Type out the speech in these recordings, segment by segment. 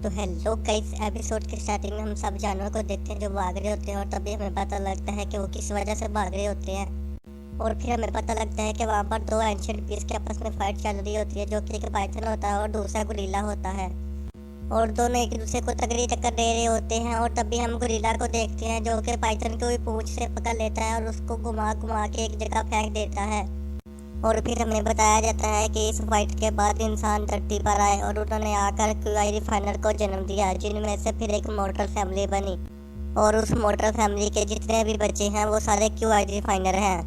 तो hello guys, episode के starting में हम सब जानवरों को देखते हैं जो भाग रहे होते हैं और तभी हमें पता लगता है कि वो किस वजह से भाग रहे होते हैं। और फिर हमें पता लगता है कि वहाँ पर दो एंशिएंट बीस्ट के आपस में फाइट चल रही होती है, जो कि एक पाइथन होता है और दूसरा गोरिल्ला होता है। और दोनों एक दूसरे को तगड़ी टक्कर दे रहे होते हैं और तभी हम गोरिल्ला को देखते हैं जो कि पाइथन को भी पूंछ से पकड़ लेता है और उसको घुमा घुमा के एक जगह फेंक देता है। और फिर हमें बताया जाता है कि इस फाइट के बाद इंसान धरती पर आए और उन्होंने आकर क्यूआई रिफाइनर को जन्म दिया, जिनमें से फिर एक मॉर्टल फैमिली बनी। और उस मॉर्टल फैमिली के जितने भी बच्चे हैं वो सारे क्यूआई रिफाइनर हैं।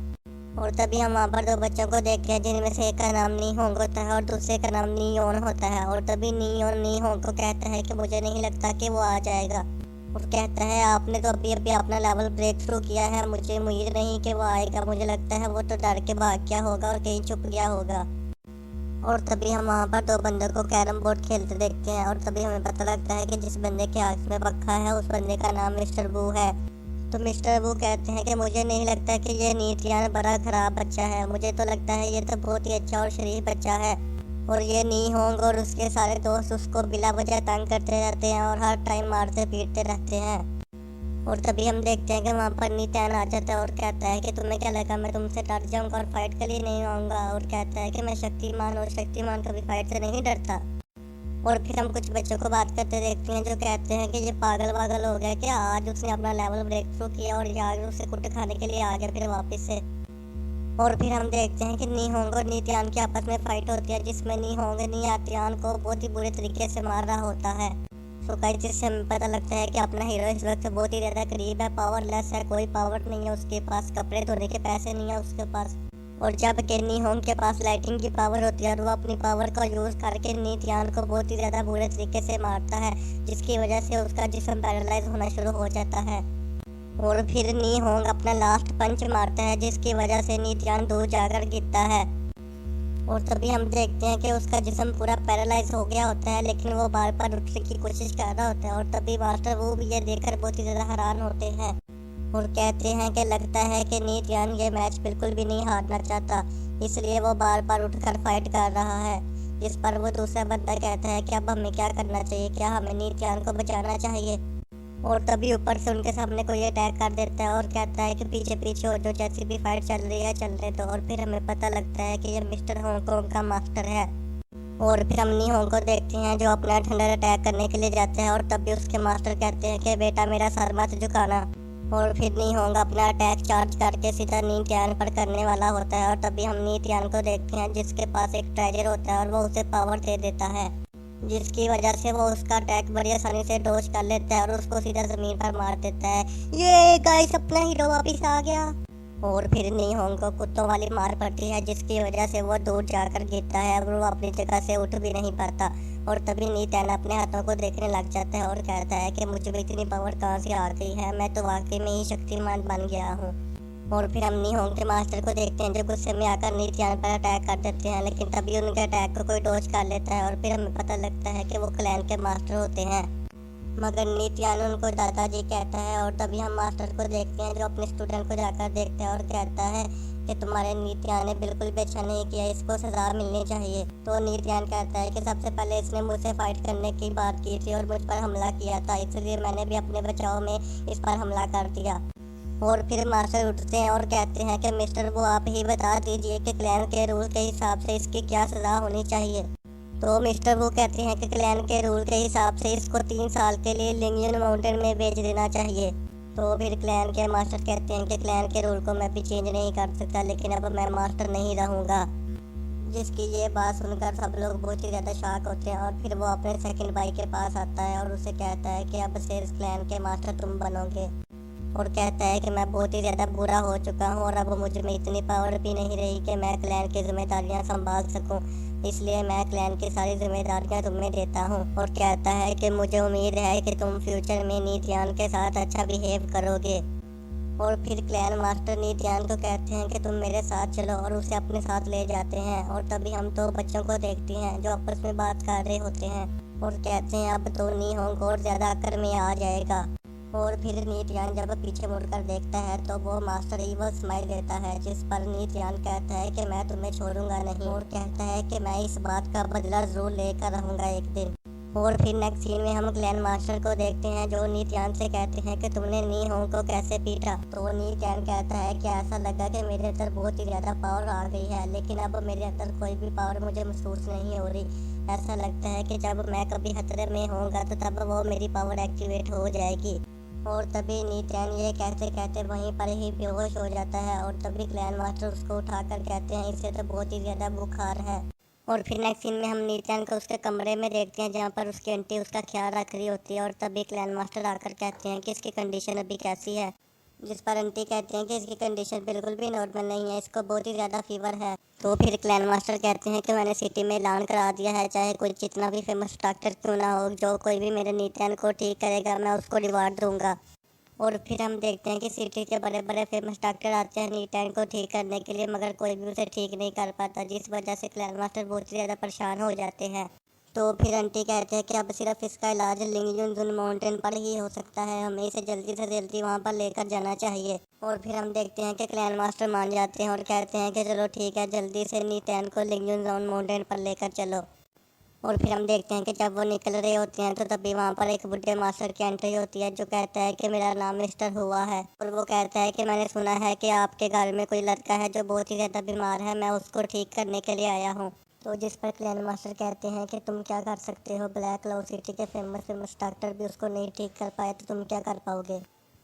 और तभी हम वहाँ पर दो बच्चों को देखते हैं, जिनमें से एक का नाम नी होंग होता है और दूसरे का नाम नी योन होता है। और तभी नी होंग को कहता है कि मुझे नहीं लगता कि वो आ जाएगा। और कहता है आपने तो अभी अभी अपना लेवल ब्रेक थ्रू किया है, मुझे उम्मीद नहीं कि वो आएगा, मुझे लगता है वो तो डर के भाग गया होगा और कहीं छुप गया होगा। और तभी हम वहाँ पर दो बंदों को कैरम बोर्ड खेलते देखते हैं और तभी हमें पता लगता है कि जिस बंदे के हाथ में पक्का है उस बंदे का नाम मिस्टर बू है। तो मिस्टर बू कहते हैं कि मुझे नहीं लगता कि ये नीतियान बड़ा खराब बच्चा है, मुझे तो लगता है ये तो बहुत ही अच्छा और शरीफ बच्चा है। और ये नी होंग और उसके सारे दोस्त उसको बिला वजह तंग करते रहते हैं और हर टाइम मारते पीटते रहते हैं। और तभी हम देखते हैं कि वहाँ पर नीतियान आ जाता है और कहता है कि तुम्हें क्या लगा मैं तुमसे डर जाऊंगा और फाइट के लिए नहीं आऊँगा। और कहता है कि मैं शक्तिमान और शक्तिमान कभी फाइट से नहीं डरता। और फिर हम कुछ बच्चों को बात करते देखते हैं जो कहते हैं कि ये पागल वागल हो गया क्या, आज उसने अपना लेवल ब्रेक थ्रू किया और ये आगे उसे कुट खाने के लिए आ गया फिर वापस से। और फिर हम देखते हैं कि नी होंग और नीतियान की आपस में फाइट होती है, जिसमें नी होंग नीतियान को बहुत ही बुरे तरीके से मार रहा होता है। तो गाइस जिससे हमें पता लगता है कि अपना हीरो इस वक्त बहुत ही ज़्यादा करीब है, पावरलेस है, कोई पावर नहीं है उसके पास, कपड़े धोने के पैसे नहीं है उसके पास। और जब के नी होंग के पास लाइटिंग की पावर होती है और वो अपनी पावर का यूज़ करके नीतियान को बहुत ही ज़्यादा बुरे तरीके से मारता है, जिसकी वजह से उसका जिस्म पैरालाइज होना शुरू हो जाता है। और फिर नी होंग अपना लास्ट पंच मारता है, जिसकी वजह से नीतियान दूर जाकर गिरता है। और तभी हम देखते हैं कि उसका जिस्म पूरा पैरालाइज हो गया होता है, लेकिन वो बार बार उठने की कोशिश कर रहा होता है। और तभी मास्टर वो भी ये देखकर बहुत ही ज़्यादा हैरान होते हैं और कहते हैं कि लगता है कि नीतियान ये मैच बिल्कुल भी नहीं हारना चाहता, इसलिए वो बार बार उठकर फाइट कर रहा है। जिस पर वो दूसरा बंदा कहता है कि अब हमें क्या करना चाहिए, क्या हमें नीतियान को बचाना चाहिए। और तभी ऊपर से उनके सामने कोई अटैक कर देता है और कहता है कि पीछे पीछे हो, जो जैसी भी फाइट चल रही है चलने दो। और फिर हमें पता लगता है कि ये मिस्टर हांगकांग का मास्टर है। और फिर हम नी होंग को देखते हैं जो अपना थंडर अटैक करने के लिए जाते हैं और तभी उसके मास्टर कहते हैं कि बेटा मेरा सर मत झुकाना। और फिर नी होंग अपना अटैक चार्ज करके सीधा नीतियान पर करने वाला होता है। और तभी हम नीतियान को देखते हैं जिसके पास एक ट्रेजर होता है और वो उसे पावर दे देता है, जिसकी वजह से वो उसका अटैक बड़ी आसानी से डॉज कर लेता है और उसको सीधा जमीन पर मार देता है। ये गाइस अपना हीरो वापस आ गया। और फिर नी होंग को कुत्तों वाली मार पड़ती है, जिसकी वजह से वो दूर जाकर गिरता है और वो अपनी जगह से उठ भी नहीं पाता। और तभी नीतियान अपने हाथों को देखने लग जाता है और कहता है कि मुझे भी इतनी पावर कहाँ से आ गई है, मैं तो वाकई में ही शक्तिमान बन गया हूँ। और फिर हम नी होंग के मास्टर को देखते हैं जो गुस्से में आकर नीतियान पर अटैक कर देते हैं, लेकिन तभी उनके अटैक को कोई डॉज कर लेता है। और फिर हमें पता लगता है कि वो क्लैन के मास्टर होते हैं, मगर नीतियान उनको दादाजी कहता है। और तभी हम मास्टर को देखते हैं जो अपने स्टूडेंट को जाकर देखते हैं और कहता है कि तुम्हारे नीतियान ने बिल्कुल भी अच्छा नहीं किया, इसको सजा मिलनी चाहिए। तो नीतियान कहता है कि सबसे पहले इसने मुझसे फाइट करने की बात की थी और मुझ पर हमला किया था, इसलिए मैंने भी अपने बचाव में इस पर हमला कर दिया। और फिर मास्टर उठते हैं और कहते हैं कि मिस्टर वो आप ही बता दीजिए कि क्लैन के रूल के हिसाब से इसकी क्या सज़ा होनी चाहिए। तो मिस्टर वो कहते हैं कि क्लैन के रूल के हिसाब से इसको 3 साल के लिए लिंगियन माउंटेन में भेज देना चाहिए। तो फिर क्लैन के मास्टर कहते हैं कि क्लैन के रूल को मैं भी चेंज नहीं कर सकता, लेकिन अब मैं मास्टर नहीं रहूँगा। जिसकी ये बात सुनकर सब लोग बहुत ही ज़्यादा शॉक होते हैं। और फिर वो अपने सेकंड भाई के पास आता है और उसे कहता है कि अब से इस क्लैन के मास्टर तुम बनोगे। और कहता है कि मैं बहुत ही ज़्यादा बुरा हो चुका हूँ और अब मुझ में इतनी पावर भी नहीं रही कि मैं क्लैन की जिम्मेदारियाँ संभाल सकूँ, इसलिए मैं क्लैन की सारी जिम्मेदारियाँ तुम्हें देता हूँ। और कहता है कि मुझे उम्मीद है कि तुम फ्यूचर में नीतियान के साथ अच्छा बिहेव करोगे। और फिर क्लैन मास्टर नीतियान को कहते हैं कि तुम मेरे साथ चलो और उसे अपने साथ ले जाते हैं। और तभी हम तो बच्चों को देखते हैं जो आपस में बात कर रहे होते हैं और कहते हैं अब तो नी होंग और ज़्यादा अक्कर में आ जाएगा। और फिर नीतियान जब पीछे मुड़कर देखता है तो वो मास्टर इवल स्माइल देता है, जिस पर नीतियान कहता है कि मैं तुम्हें छोड़ूंगा नहीं और कहता है कि मैं इस बात का बदला जरूर लेकर रहूंगा एक दिन। और फिर नेक्स्ट सीन में हम ग्लैन मास्टर को देखते हैं जो नी टैन से कहते हैं कि तुमने नी होंग को कैसे पीटा। तो नी टैन कहता है कि ऐसा लगा कि मेरे अंदर बहुत ही ज़्यादा पावर आ गई है, लेकिन अब मेरे अंदर कोई भी पावर मुझे महसूस नहीं हो रही। ऐसा लगता है कि जब मैं कभी खतरे में होऊंगा तो तब वो मेरी पावर एक्टिवेट हो जाएगी। और तभी नी टैन ये कहते कहते वहीं पर ही बेहोश हो जाता है। और तभी ग्लैन मास्टर उसको उठाकर कहते हैं इसे तो बहुत ही ज़्यादा बुखार है। और फिर नेक्स्ट सीन में हम नीतन को उसके कमरे में देखते हैं जहाँ पर उसकी आंटी उसका ख्याल रख रही होती है। और तभी क्लैन मास्टर आकर कहते हैं कि इसकी कंडीशन अभी कैसी है, जिस पर आंटी कहते हैं कि इसकी कंडीशन बिल्कुल भी नॉर्मल नहीं है, इसको बहुत ही ज़्यादा फीवर है। तो फिर क्लैन मास्टर कहते हैं कि मैंने सिटी में ऐलान करा दिया है, चाहे कोई जितना भी फेमस डॉक्टर क्यों ना हो, जो कोई भी मेरे नीतन को ठीक करेगा मैं उसको रिवार्ड दूंगा। और फिर हम देखते हैं कि सिटी के बड़े बड़े फेमस डॉक्टर आते हैं नी टैन को ठीक करने के लिए, मगर कोई भी उसे ठीक नहीं कर पाता, जिस वजह से क्लैन मास्टर बहुत ही ज़्यादा परेशान हो जाते हैं। तो फिर आंटी कहते हैं कि अब सिर्फ इसका इलाज लिंगयुनजुन माउंटेन पर ही हो सकता है, हमें इसे जल्दी से जल्दी वहाँ पर लेकर जाना चाहिए। और फिर हम देखते हैं कि क्लैन मास्टर मान जाते हैं और कहते हैं कि चलो ठीक है, जल्दी से नी टैन को लिंगयुनजुन माउंटेन पर लेकर चलो। और फिर हम देखते हैं कि जब वो निकल रहे होते हैं तो तभी वहाँ पर एक बुढ़े मास्टर की एंट्री होती है जो कहता है कि मेरा नाम मिस्टर हुआ है। और वो कहता है कि मैंने सुना है कि आपके घर में कोई लड़का है जो बहुत ही ज़्यादा बीमार है, मैं उसको ठीक करने के लिए आया हूँ। तो जिस पर क्लैन मास्टर कहते हैं कि तुम क्या कर सकते हो, ब्लैक क्लाउड सिटी के फेमस फेमस डॉक्टर भी उसको नहीं ठीक कर पाए तो तुम क्या कर पाओगे।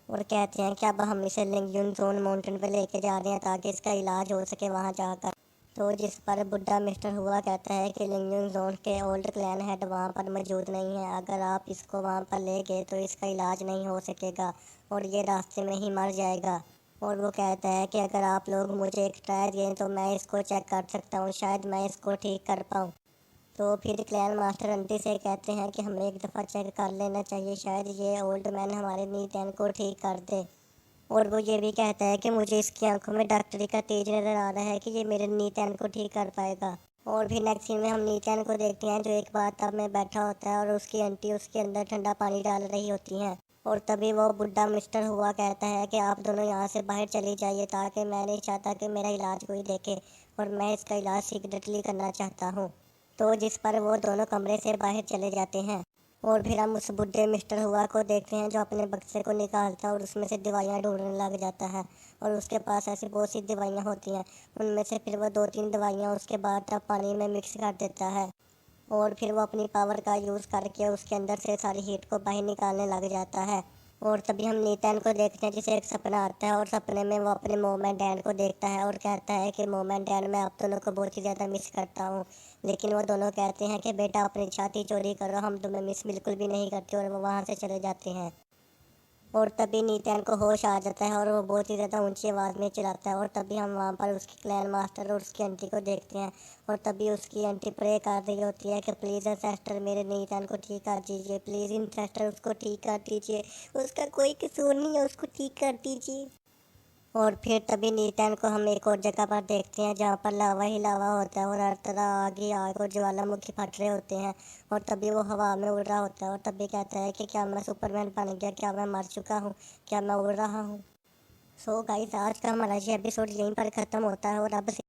और कहते हैं कि अब हम इसे लिंगयुन जोन माउंटेन पे लेके जा रहे हैं ताकि इसका इलाज हो सके वहाँ जाकर। तो जिस पर बुढ़ा मिस्टर हुआ कहता है कि लिंगयुन जोन के ओल्ड क्लैन हेड वहाँ पर मौजूद नहीं है, अगर आप इसको वहाँ पर ले गए तो इसका इलाज नहीं हो सकेगा और ये रास्ते में ही मर जाएगा। और वो कहता है कि अगर आप लोग मुझे एक ट्राई दें तो मैं इसको चेक कर सकता हूँ, शायद मैं इसको ठीक कर पाऊँ। तो फिर क्लैन मास्टर आंटी से कहते हैं कि हमें एक दफ़ा चेक कर लेना चाहिए, शायद ये ओल्ड मैन हमारे नी टैन को ठीक कर दे। और वो ये भी कहता है कि मुझे इसकी आंखों में डॉक्टरी का तेज नज़र आ रहा है कि ये मेरे नीतैन को ठीक कर पाएगा। और फिर नेक्स्ट सीन में हम नीतैन को देखते हैं जो एक बाथटब में बैठा होता है और उसकी आंटी उसके अंदर ठंडा पानी डाल रही होती हैं। और तभी वो बुढ़ा मिस्टर हुआ कहता है कि आप दोनों यहाँ से बाहर चली जाइए, ताकि मैं नहीं चाहता कि मेरा इलाज कोई देखे और मैं इसका इलाज सीक्रेटली करना चाहता हूँ। तो जिस पर वो दोनों कमरे से बाहर चले जाते हैं। और फिर हम उस बुढ़े मिस्टर हुआ को देखते हैं जो अपने बक्से को निकालता है और उसमें से दवाइयाँ ढूंढने लग जाता है। और उसके पास ऐसी बहुत सी दवाइयाँ होती हैं, उनमें से फिर वो दो तीन दवाइयाँ उसके बाद तब पानी में मिक्स कर देता है। और फिर वो अपनी पावर का यूज़ करके उसके अंदर से सारी हीट को बाहर निकालने लग जाता है। और तभी हम नीतन को देखते हैं जिसे एक सपना आता है और सपने में वो अपने मोम एंड डैड को देखता है और कहता है कि मोम एंड डैड मैं आप दोनों को बहुत ही ज़्यादा मिस करता हूँ। लेकिन वो दोनों कहते हैं कि बेटा अपनी छाती चोरी करो, हम तुम्हें मिस बिल्कुल भी नहीं करते, और वो वहाँ से चले जाते हैं। और तभी नीतैन को होश आ जाता है और वो बहुत ही ज़्यादा ऊंची आवाज़ में चिल्लाता है। और तभी हम वहाँ पर उसकी क्लैन मास्टर और उसकी आंटी को देखते हैं। और तभी उसकी आंटी प्रे कर रही होती है कि प्लीज़ इंसेस्टर मेरे नीतैन को ठीक कर दीजिए, प्लीज़ इंसेस्टर उसको ठीक कर दीजिए, उसका कोई कसूर नहीं है, उसको ठीक कर दीजिए। और फिर तभी नीतैन को हम एक और जगह पर देखते हैं जहाँ पर लावा ही लावा होता है और हर तरह आग ही आग और ज्वालामुखी फट रहे होते हैं। और तभी वो हवा में उड़ रहा होता है और तभी कहता है कि क्या मैं सुपरमैन बन गया, क्या मैं मर चुका हूँ, क्या मैं उड़ रहा हूँ। सो गाइस आज का हमारा ये एपिसोड यहीं पर ख़त्म होता है और अब